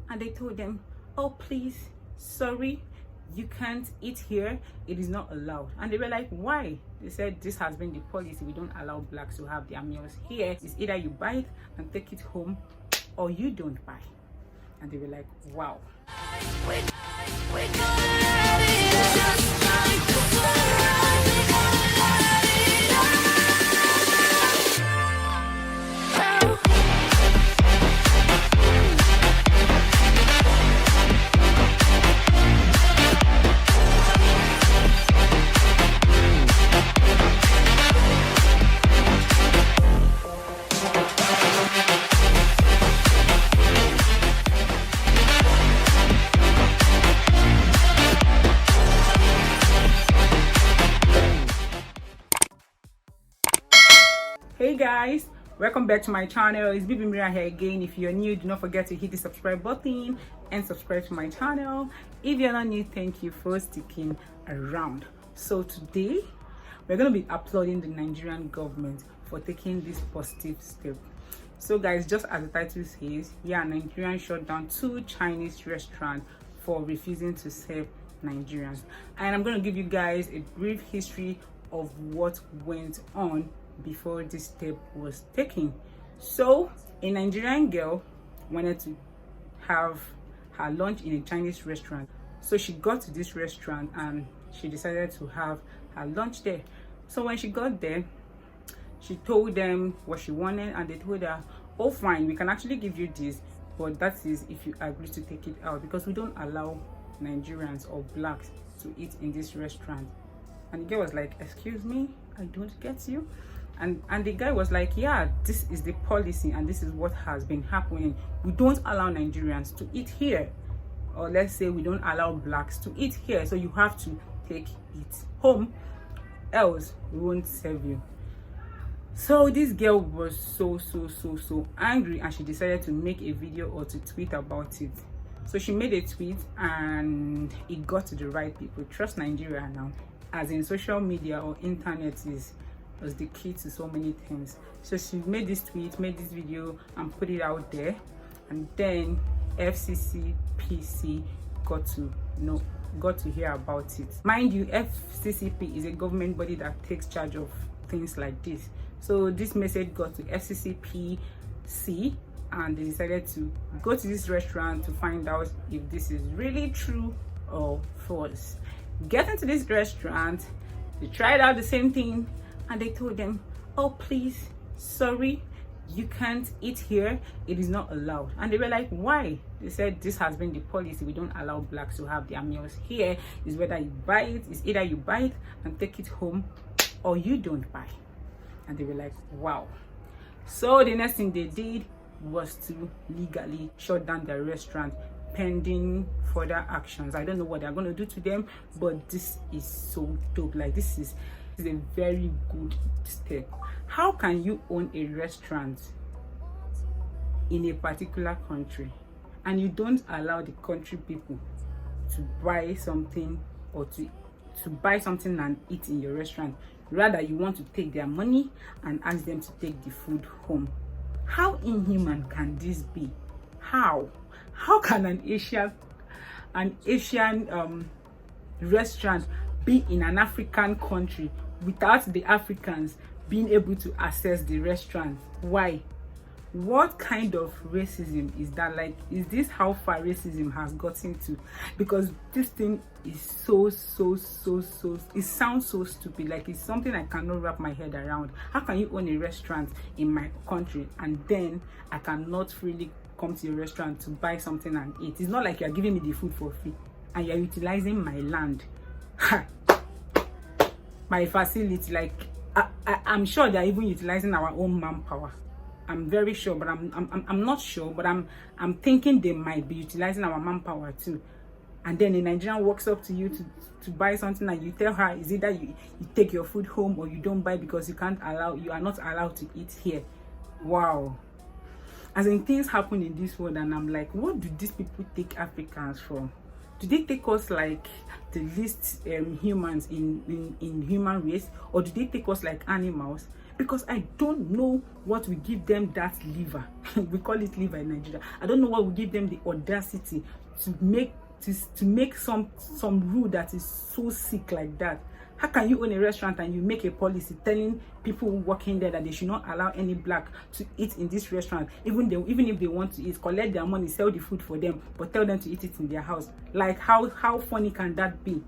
and they told them, oh please, sorry, you can't eat here, it is not allowed. And they were like, why? They said this has been the policy, we don't allow blacks to have their meals here. It's either you buy it and take it home or you don't buy. And they were like, wow. Hey guys, welcome back to my channel. It's Bibi Mira here again. If you're new, do not forget to hit the subscribe button and subscribe to my channel. If you're not new, thank you for sticking around. So today we're going to be applauding the Nigerian government for taking this positive step. So guys, just as the title says, yeah, Nigerians shut down 2 Chinese restaurants for refusing to serve Nigerians. And I'm going to give you guys a brief history of what went on before this step was taken. So a Nigerian girl wanted to have her lunch in a Chinese restaurant, so she got to this restaurant and she decided to have her lunch there. So when she got there, she told them what she wanted, and they told her, oh fine, we can actually give you this, but that is if you agree to take it out, because we don't allow Nigerians or blacks to eat in this restaurant. And the girl was like, excuse me, I don't get you. And the guy was like, yeah, this is the policy and this is what has been happening. We don't allow Nigerians to eat here, or let's say we don't allow blacks to eat here, so you have to take it home, else we won't serve you. So this girl was so angry, and she decided to make a video or to tweet about it. So she made a tweet and it got to the right people. Trust Nigeria now, as in social media or internet was the key to so many things. So she made this tweet, made this video and put it out there, and then fccpc got to hear about it. Mind you, fccp is a government body that takes charge of things like this. So this message got to fccpc, and they decided to go to this restaurant to find out if this is really true or false. Getting to this restaurant, they tried out the same thing, and they told them, oh please, sorry, you can't eat here, it is not allowed. And they were like, why? They said this has been the policy, we don't allow blacks to have their meals here. It's whether you buy it, it's either you buy it and take it home or you don't buy. And they were like, wow. So the next thing they did was to legally shut down the restaurant pending further actions. I don't know what they're going to do to them, but this is so dope. Like, this is a very good step. How can you own a restaurant in a particular country and you don't allow the country people to buy something or to buy something and eat in your restaurant? Rather, you want to take their money and ask them to take the food home. How inhuman can this be? How can an Asian restaurant be in an African country without the Africans being able to access the restaurant? Why? What kind of racism is that? Like, is this how far racism has gotten to? Because this thing is so it sounds so stupid. Like, it's something I cannot wrap my head around. How can you own a restaurant in my country and then I cannot freely come to your restaurant to buy something and eat? It's not like you're giving me the food for free and you're utilizing my land, my facility. Like, I'm sure they're even utilizing our own manpower. I'm very sure, but I'm not sure, but I'm thinking they might be utilizing our manpower too. And then a Nigerian walks up to you to buy something, and you tell her is either you take your food home or you don't buy because you are not allowed to eat here. Wow. As in, things happen in this world and I'm like, what do these people take Africans from? Do they take us like the least humans in human race, or do they take us like animals? because I don't know what will give them that liver. We call it liver in Nigeria. I don't know what will give them the audacity to make some rule that is so sick like that. How can you own a restaurant and you make a policy telling people working there that they should not allow any black to eat in this restaurant, even if they want to eat, collect their money, sell the food for them, but tell them to eat it in their house? Like, how funny can that be?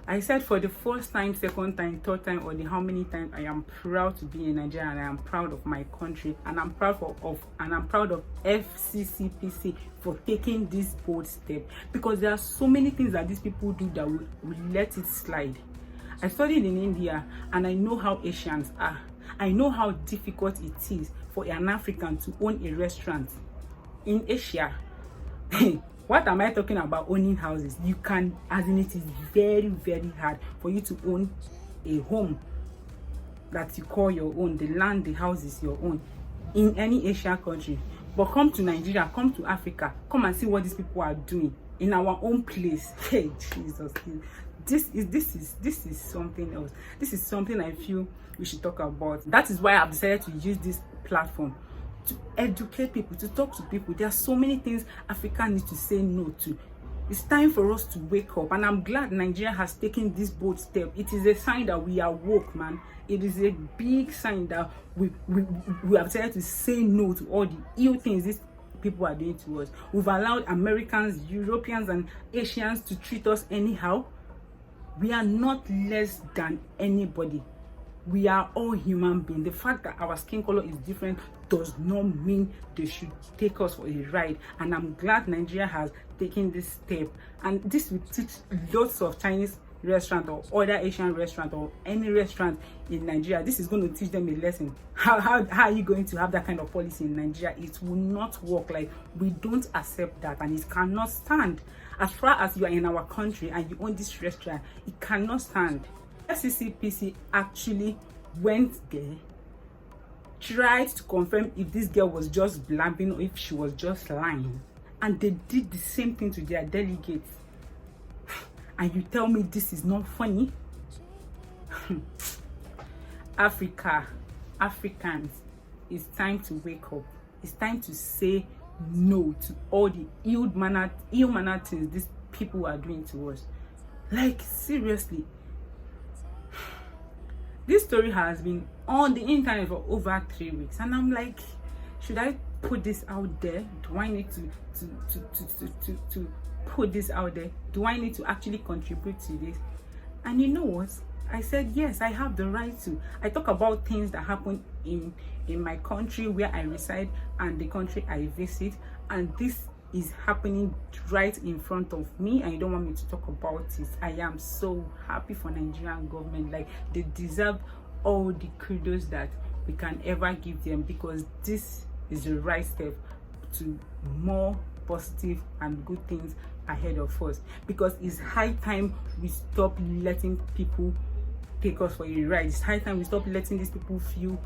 I said for the first time, second time, third time, or the how many times, I am proud to be in Nigeria, and I am proud of my country, and I'm proud of FCCPC for taking this bold step, because there are so many things that these people do that will let it slide. I studied in India, and I know how Asians are. I know how difficult it is for an African to own a restaurant in Asia. What am I talking about? Owning houses? You can, as in, it is very, very hard for you to own a home that you call your own. The land, the house is your own in any Asian country. But come to Nigeria, come to Africa, come and see what these people are doing in our own place. Hey, Jesus, this is something else. This is something I feel we should talk about. That is why I've decided to use this platform to educate people, to talk to people. There are so many things Africa needs to say no to. It's time for us to wake up, and I'm glad Nigeria has taken this bold step. It is a sign that we are woke, man. It is a big sign that we have decided to say no to all the ill things these people are doing to us. We've allowed Americans, Europeans, and Asians to treat us anyhow. We are not less than anybody. We are all human beings. The fact that our skin color is different does not mean they should take us for a ride. And I'm glad Nigeria has taken this step. And this will teach lots of Chinese restaurant or other Asian restaurant or any restaurant in Nigeria. This is going to teach them a lesson. How are you going to have that kind of policy in Nigeria? It will not work. Like, we don't accept that, and it cannot stand. As far as you are in our country and you own this restaurant, it cannot stand. FCCPC actually went there, tried to confirm if this girl was just blabbing or if she was just lying, and they did the same thing to their delegates. And you tell me this is not funny? Africans, it's time to wake up. It's time to say no to all the ill-mannered things these people are doing to us. Like, seriously. This story has been on the internet for over 3 weeks, and I'm like, should I put this out there? Do I need to put this out there? Do I need to actually contribute to this? And you know what? I said yes, I have the right to. I talk about things that happen in my country where I reside and the country I visit, and this is happening right in front of me, and you don't want me to talk about it. I am so happy for Nigerian government. Like, they deserve all the kudos that we can ever give them, because this is the right step to more positive and good things ahead of us. Because it's high time we stop letting people take us for a ride. It's high time we stop letting these people feel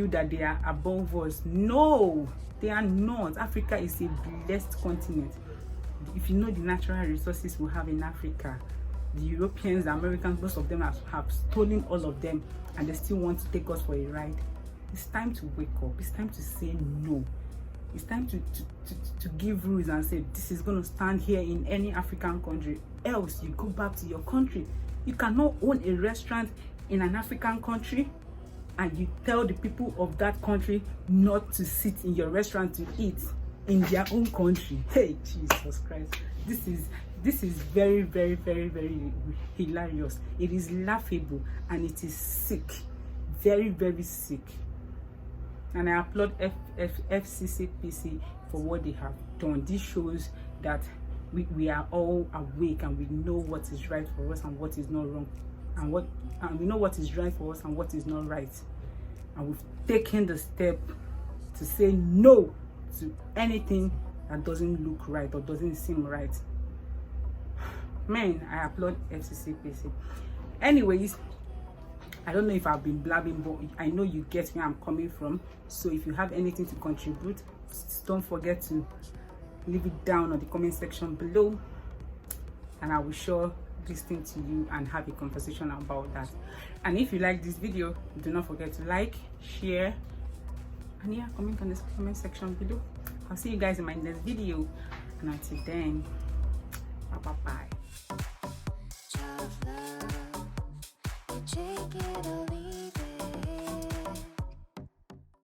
that they are above us. No, they are not. Africa is a blessed continent. If you know the natural resources we have in Africa, the Europeans, the Americans, most of them have stolen all of them, and they still want to take us for a ride. It's time to wake up. It's time to say no. It's time to give rules and say this is going to stand here in any African country. Else you go back to your country. You cannot own a restaurant in an African country and you tell the people of that country not to sit in your restaurant to eat in their own country. Hey, Jesus Christ. This is very, very, very, very hilarious. It is laughable, and it is sick. Very, very sick. And I applaud FCCPC for what they have done. This shows that we are all awake, and we know what is right for us and what is not wrong, and we know what is right for us and what is not right, and we've taken the step to say no to anything that doesn't look right or doesn't seem right. Man, I applaud FCCPC. Anyways, I don't know if I've been blabbing, but I know you get where I'm coming from. So if you have anything to contribute, don't forget to leave it down on the comment section below, and I will sure listen to you and have a conversation about that. And if you like this video, do not forget to like, share, and yeah, comment on the comment section below. I'll see you guys in my next video, and until then, bye bye.